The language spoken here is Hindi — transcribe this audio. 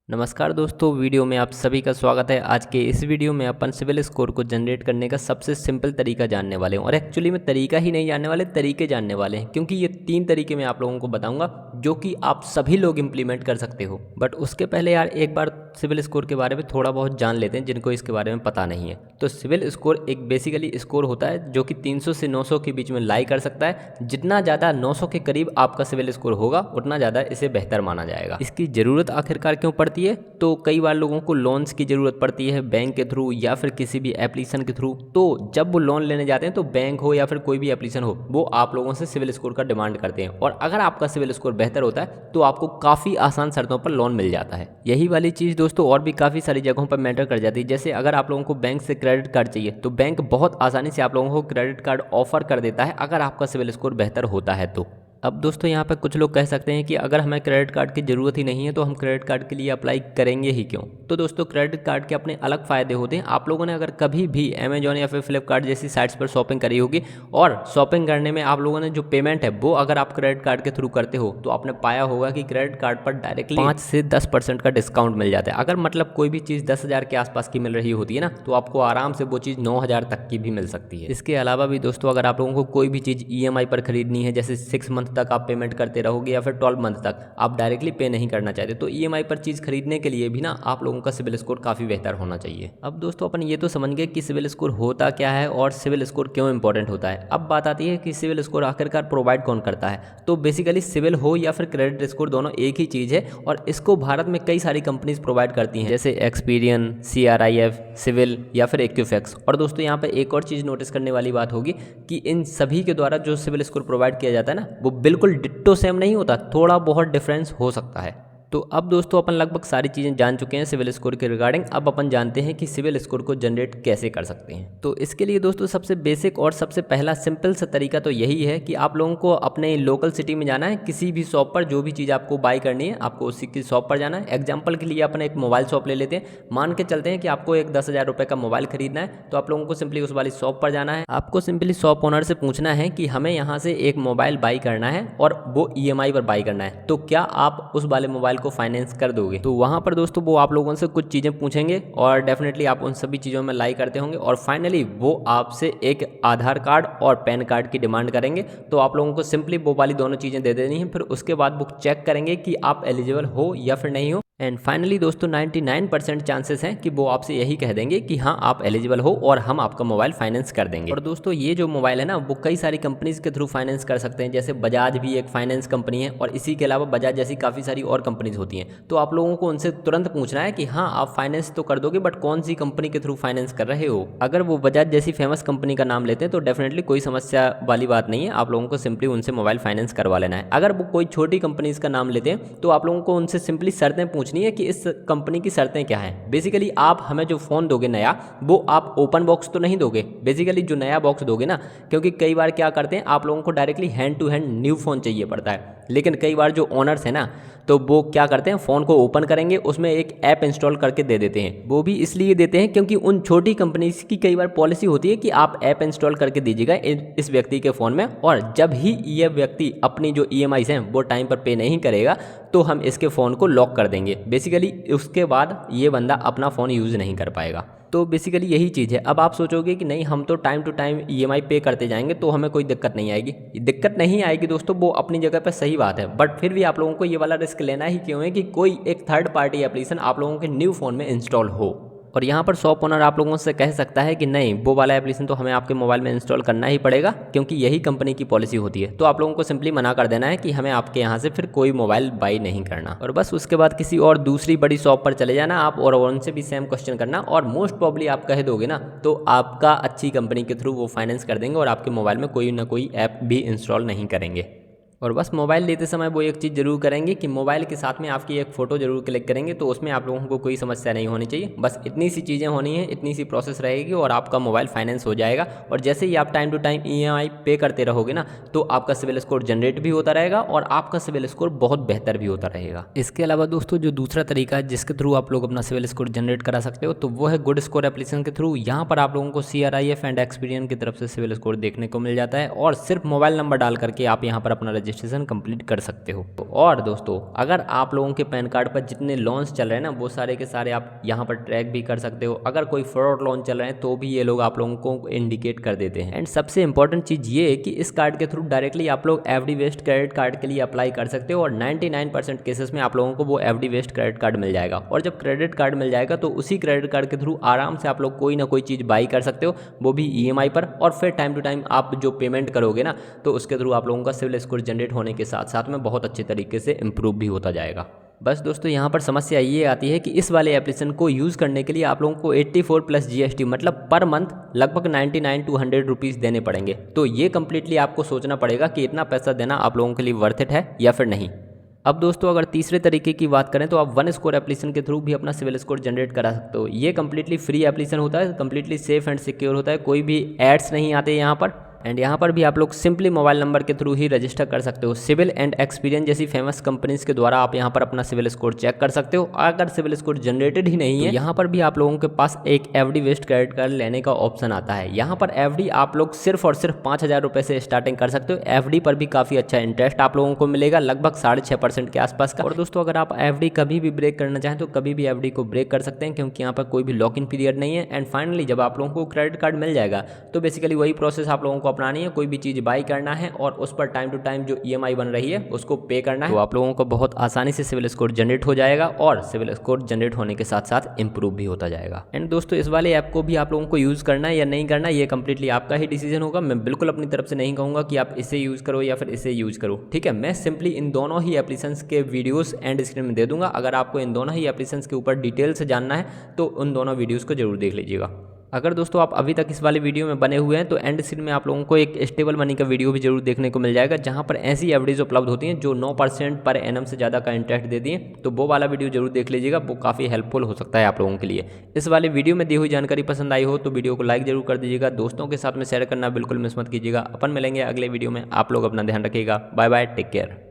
नमस्कार दोस्तों, वीडियो में आप सभी का स्वागत है। आज के इस वीडियो में अपन सिविल स्कोर को जनरेट करने का सबसे सिंपल तरीका जानने वाले हैं और एक्चुअली में तरीका ही नहीं जानने वाले, तरीके जानने वाले हैं, क्योंकि ये 3 तरीके मैं आप लोगों को बताऊंगा जो कि आप सभी लोग इंप्लीमेंट कर सकते हो। बट उसके पहले यार एक बार सिविल स्कोर के बारे में थोड़ा बहुत जान लेते हैं जिनको इसके बारे में पता नहीं है। तो सिविल स्कोर एक बेसिकली स्कोर होता है जो कि 300 से 900 के बीच में लाई कर सकता है। जितना ज़्यादा 900 के करीब आपका सिविल स्कोर होगा उतना ज़्यादा इसे बेहतर माना जाएगा। इसकी ज़रूरत आखिरकार क्यों पड़ती है? तो कई बार लोगों को लोन्स की ज़रूरत पड़ती है बैंक के थ्रू या फिर किसी भी एप्लीकेशन के थ्रू। तो जब वो लोन लेने जाते हैं तो बैंक हो या फिर कोई भी एप्लीकेशन हो, वो आप लोगों से सिविल स्कोर का डिमांड करते हैं और अगर आपका सिविल स्कोर बेहतर होता है तो आपको काफ़ी आसान शर्तों पर लोन मिल जाता है। यही वाली चीज़ दोस्तों और भी काफ़ी सारी जगहों पर मैटर कर जाती है। जैसे अगर आप लोगों को बैंक से क्रेडिट कार्ड चाहिए तो बैंक बहुत आसानी से आप लोगों को क्रेडिट कार्ड ऑफर कर देता है अगर आपका सिविल स्कोर बेहतर होता है तो। अब दोस्तों यहाँ पर कुछ लोग कह सकते हैं कि अगर हमें क्रेडिट कार्ड की ज़रूरत ही नहीं है तो हम क्रेडिट कार्ड के लिए अप्लाई करेंगे ही क्यों? तो दोस्तों क्रेडिट कार्ड के अपने अलग फ़ायदे होते हैं। आप लोगों ने अगर कभी भी अमेजॉन या फिर फ्लिपकार्ट जैसी साइट्स पर शॉपिंग करी होगी और शॉपिंग करने में आप लोगों ने जो पेमेंट है वो अगर आप क्रेडिट कार्ड के थ्रू करते हो तो आपने पाया होगा कि क्रेडिट कार्ड पर डायरेक्टली 5 से 10% का डिस्काउंट मिल जाता है। अगर मतलब कोई भी चीज़ 10,000 के आसपास की मिल रही होती है ना, तो आपको आराम से वो चीज़ 9,000 तक की भी मिल सकती है। इसके अलावा भी दोस्तों अगर आप लोगों को कोई भी चीज़ EMI पर खरीदनी है, जैसे 6 मंथ तक आप पेमेंट करते रहोगे या फिर 12 मंथ तक आप डायरेक्टली पे नहीं करना चाहते, तो EMI पर चीज़ खरीदने के लिए भी ना आप लोगों का सिविल स्कोर काफ़ी बेहतर होना चाहिए। अब दोस्तों अपन ये तो समझ गए कि सिविल स्कोर होता क्या है और सिविल स्कोर क्यों इंपॉर्टेंट होता है। अब बात आती है कि सिविल स्कोर आखिरकार प्रोवाइड कौन करता है। तो बेसिकली सिविल हो या फिर क्रेडिट स्कोर दोनों एक ही चीज़ है और इसको भारत में कई सारी कंपनीज प्रोवाइड करती हैं, जैसे एक्सपीरियन, CRIF, सिविल या फिर एक्यूफैक्स। और दोस्तों यहाँ पे एक और चीज़ नोटिस करने वाली बात होगी कि इन सभी के द्वारा जो सिविल स्कोर प्रोवाइड किया जाता है ना, वो बिल्कुल डिट्टो सेम नहीं होता, थोड़ा बहुत डिफरेंस हो सकता है। तो अब दोस्तों अपन लगभग सारी चीज़ें जान चुके हैं सिविल स्कोर के रिगार्डिंग। अब अपन जानते हैं कि सिविल स्कोर को जनरेट कैसे कर सकते हैं। तो इसके लिए दोस्तों सबसे बेसिक और सबसे पहला सिंपल सा तरीका तो यही है कि आप लोगों को अपने लोकल सिटी में जाना है, किसी भी शॉप पर जो भी चीज़ आपको बाई करनी है आपको उसी की शॉप पर जाना है। एग्जाम्पल के लिए अपन एक मोबाइल शॉप ले लेते हैं। मान के चलते हैं कि आपको एक 10,000 रुपये का मोबाइल खरीदना है, तो आप लोगों को सिंपली उस वाली शॉप पर जाना है। आपको सिंपली शॉप ओनर से पूछना है कि हमें यहाँ से एक मोबाइल बाई करना है और वो EMI पर बाई करना है, तो क्या आप उस वाले मोबाइल को फाइनेंस कर दोगे? तो वहाँ पर दोस्तों वो आप लोगों से कुछ चीज़ें पूछेंगे और डेफिनेटली आप उन सभी चीज़ों में लाई करते होंगे और फाइनली वो आपसे एक आधार कार्ड और पैन कार्ड की डिमांड करेंगे। तो आप लोगों को सिंपली वो वाली दोनों चीज़ें दे देनी है। फिर उसके बाद वो चेक करेंगे कि आप एलिजिबल हो या फिर नहीं हो। एंड फाइनली दोस्तों 99% चांसेस हैं कि वो आपसे यही कह देंगे कि हाँ आप एलिजिबल हो और हम आपका मोबाइल फाइनेंस कर देंगे। और दोस्तों ये जो मोबाइल है ना, वो कई सारी कंपनीज के थ्रू फाइनेंस कर सकते हैं, जैसे बजाज भी एक फाइनेंस कंपनी है और इसी के अलावा बजाज जैसी काफ़ी सारी और कंपनीज होती हैं। तो आप लोगों को उनसे तुरंत पूछना है कि हाँ आप फाइनेंस तो कर दोगे, बट कौन सी कंपनी के थ्रू फाइनेंस कर रहे हो। अगर वो बजाज जैसी फेमस कंपनी का नाम लेते हैं तो डेफिनेटली कोई समस्या वाली बात नहीं है, आप लोगों को सिंपली उनसे मोबाइल फाइनेंस करवा लेना है। अगर वो कोई छोटी कंपनीज का नाम लेते हैं तो आप लोगों को उनसे सिंपली शर्तें पूछनी है कि इस कंपनी की शर्तें क्या हैं। बेसिकली आप हमें जो फ़ोन दोगे नया, वो आप ओपन बॉक्स तो नहीं दोगे, बेसिकली जो नया बॉक्स दोगे ना, क्योंकि कई बार क्या करते हैं आप लोगों को directly hand to hand new phone चाहिए पड़ता है। लेकिन कई बार जो ओनर्स हैं ना, तो वो क्या करते हैं फ़ोन को ओपन करेंगे, उसमें एक ऐप इंस्टॉल करके दे देते हैं। वो भी इसलिए देते हैं क्योंकि उन छोटी कंपनीज की कई बार पॉलिसी होती है कि आप ऐप इंस्टॉल करके दीजिएगा इस व्यक्ति के फ़ोन में, और जब ही ये व्यक्ति अपनी जो EMIs हैं वो टाइम पर पे नहीं करेगा तो हम इसके फ़ोन को लॉक कर देंगे। बेसिकली उसके बाद ये बंदा अपना फ़ोन यूज़ नहीं कर पाएगा। तो बेसिकली यही चीज़ है। अब आप सोचोगे कि नहीं हम तो टाइम टू टाइम EMI पे करते जाएंगे तो हमें कोई दिक्कत नहीं आएगी। दिक्कत नहीं आएगी दोस्तों, वो अपनी जगह पर सही बात है, बट फिर भी आप लोगों को ये वाला रिस्क लेना ही क्यों है कि कोई एक थर्ड पार्टी एप्लीकेशन आप लोगों के न्यू फ़ोन में इंस्टॉल हो। और यहाँ पर शॉप ओनर आप लोगों से कह सकता है कि नहीं वो वाला एप्लीकेशन तो हमें आपके मोबाइल में इंस्टॉल करना ही पड़ेगा क्योंकि यही कंपनी की पॉलिसी होती है। तो आप लोगों को सिंपली मना कर देना है कि हमें आपके यहाँ से फिर कोई मोबाइल बाई नहीं करना, और बस उसके बाद किसी और दूसरी बड़ी शॉप पर चले जाना आप और उनसे भी सेम क्वेश्चन करना, और मोस्ट प्रॉब्ली आप कह दोगे ना तो आपका अच्छी कंपनी के थ्रू वो फाइनेंस कर देंगे और आपके मोबाइल में कोई ना कोई ऐप भी इंस्टॉल नहीं करेंगे। और बस मोबाइल लेते समय वो एक चीज़ ज़रूर करेंगे कि मोबाइल के साथ में आपकी एक फ़ोटो ज़रूर क्लिक करेंगे, तो उसमें आप लोगों को कोई समस्या नहीं होनी चाहिए। बस इतनी सी चीज़ें होनी है, इतनी सी प्रोसेस रहेगी और आपका मोबाइल फाइनेंस हो जाएगा। और जैसे ही आप टाइम टू टाइम EMI पे करते रहोगे ना, तो आपका सिविल स्कोर जनरेट भी होता रहेगा और आपका सिविल स्कोर बहुत बेहतर भी होता रहेगा। इसके अलावा दोस्तों जो दूसरा तरीका है जिसके थ्रू आप लोग अपना सिविल स्कोर जनरेट करा सकते हो, तो वो है गुड स्कोर एप्लीकेशन के थ्रू। यहाँ पर आप लोगों को CRIF एंड एक्सपीरियन की तरफ से सिविल स्कोर देखने को मिल जाता है और सिर्फ मोबाइल नंबर डाल करके आप यहाँ पर अपना रजिस्ट्रेशन कंप्लीट कर सकते हो। और दोस्तों अगर आप लोगों के पैन कार्ड पर जितने लोन्स चल रहे हैं ना वो सारे के सारे आप यहाँ पर ट्रैक भी कर सकते हो। अगर कोई फ्रॉड लोन चल रहे हैं तो भी ये लोग आप लोगों को इंडिकेट कर देते हैं। एंड सबसे इंपॉर्टेंट चीज़ ये है कि इस कार्ड के थ्रू डायरेक्टली आप लोग एफडी बेस्ड क्रेडिट कार्ड के लिए अप्लाई कर सकते हो और 99% केसेस में आप लोगों को वो एफडी बेस्ड क्रेडिट कार्ड मिल जाएगा। और जब क्रेडिट कार्ड मिल जाएगा तो उसी क्रेडिट कार्ड के थ्रू आराम से आप लोग कोई ना कोई चीज़ बाई कर सकते हो, वो भी ईएमआई पर। और फिर टाइम टू टाइम आप जो पेमेंट करोगे ना तो उसके थ्रू आप लोगों का सिविल स्कोर जनरेट होने के साथ साथ में बहुत अच्छे तरीके से इंप्रूव भी होता जाएगा। बस दोस्तों यहाँ पर समस्या ये आती है कि इस वाले एप्लीकेशन को यूज़ करने के लिए आप लोगों को 84 प्लस जीएसटी मतलब पर मंथ लगभग 99 to 100 रुपीज़ देने पड़ेंगे। तो ये कम्प्लीटली आपको सोचना पड़ेगा कि इतना पैसा देना आप लोगों के लिए वर्थ इट है या फिर नहीं। अब दोस्तों अगर तीसरे तरीके की बात करें तो आप वन स्कोर एप्लीकेशन के थ्रू भी अपना सिविल स्कोर जनरेट करा सकते हो। ये कम्प्लीटली फ्री एप्लीकेशन होता है, कम्प्लीटली सेफ एंड सिक्योर होता है, कोई भी एड्स नहीं आते यहाँ पर। एंड यहाँ पर भी आप लोग सिंपली मोबाइल नंबर के थ्रू ही रजिस्टर कर सकते हो। सिविल एंड एक्सपीरियंस जैसी फेमस कंपनीज के द्वारा आप यहाँ पर अपना सिविल स्कोर चेक कर सकते हो। अगर सिविल स्कोर जनरेटेड ही नहीं है तो यहाँ पर भी आप लोगों के पास एक एफडी बेस्ड क्रेडिट कार्ड लेने का ऑप्शन आता है। यहाँ पर एफडी आप लोग सिर्फ और सिर्फ 5,000 रुपये से स्टार्टिंग कर सकते हो। एफडी पर भी काफ़ी अच्छा इंटरेस्ट आप लोगों को मिलेगा, लगभग 6.5% के आसपास का। और दोस्तों अगर आप एफडी कभी भी ब्रेक करना चाहें तो कभी भी एफडी को ब्रेक कर सकते हैं, क्योंकि यहाँ पर कोई भी लॉक इन पीरियड नहीं है। एंड फाइनली जब आप लोगों को क्रेडिट कार्ड मिल जाएगा तो बेसिकली वही प्रोसेस आप लोगों को अपनानी है। कोई भी चीज़ बाई करना है और उस पर टाइम टू टाइम जो ईएमआई बन रही है उसको पे करना है, तो आप लोगों को बहुत आसानी से सिविल स्कोर जनरेट हो जाएगा और सिविल स्कोर जनरेट होने के साथ साथ इंप्रूव भी होता जाएगा। एंड दोस्तों इस वाले ऐप को भी आप लोगों को यूज़ करना है या नहीं करना ये कंप्लीटली आपका ही डिसीजन होगा। मैं बिल्कुल अपनी तरफ से नहीं कहूँगा कि आप इसे यूज़ करो या फिर इसे यूज़ करो, ठीक है। मैं सिंपली इन दोनों ही एप्लीकेशंस के वीडियोस एंड स्क्रीन में दे दूंगा। अगर आपको इन दोनों ही एप्लीकेशंस के ऊपर डिटेल से जानना है तो उन दोनों वीडियोज़ को जरूर देख लीजिएगा। अगर दोस्तों आप अभी तक इस वाले वीडियो में बने हुए हैं तो एंड स्क्रीन में आप लोगों को एक स्टेबल मनी का वीडियो भी जरूर देखने को मिल जाएगा, जहां पर ऐसी एफडीज उपलब्ध होती हैं जो 9% पर एनम से ज़्यादा का इंटरेस्ट देती हैं। तो वो वाला वीडियो जरूर देख लीजिएगा, वो काफ़ी हेल्पफुल हो सकता है आप लोगों के लिए। इस वाले वीडियो में दी हुई जानकारी पसंद आई हो तो वीडियो को लाइक जरूर कर दीजिएगा, दोस्तों के साथ में शेयर करना बिल्कुल मिस मत कीजिएगा। अपन मिलेंगे अगले वीडियो में, आप लोग अपना ध्यान रखिएगा। Bye bye, take care.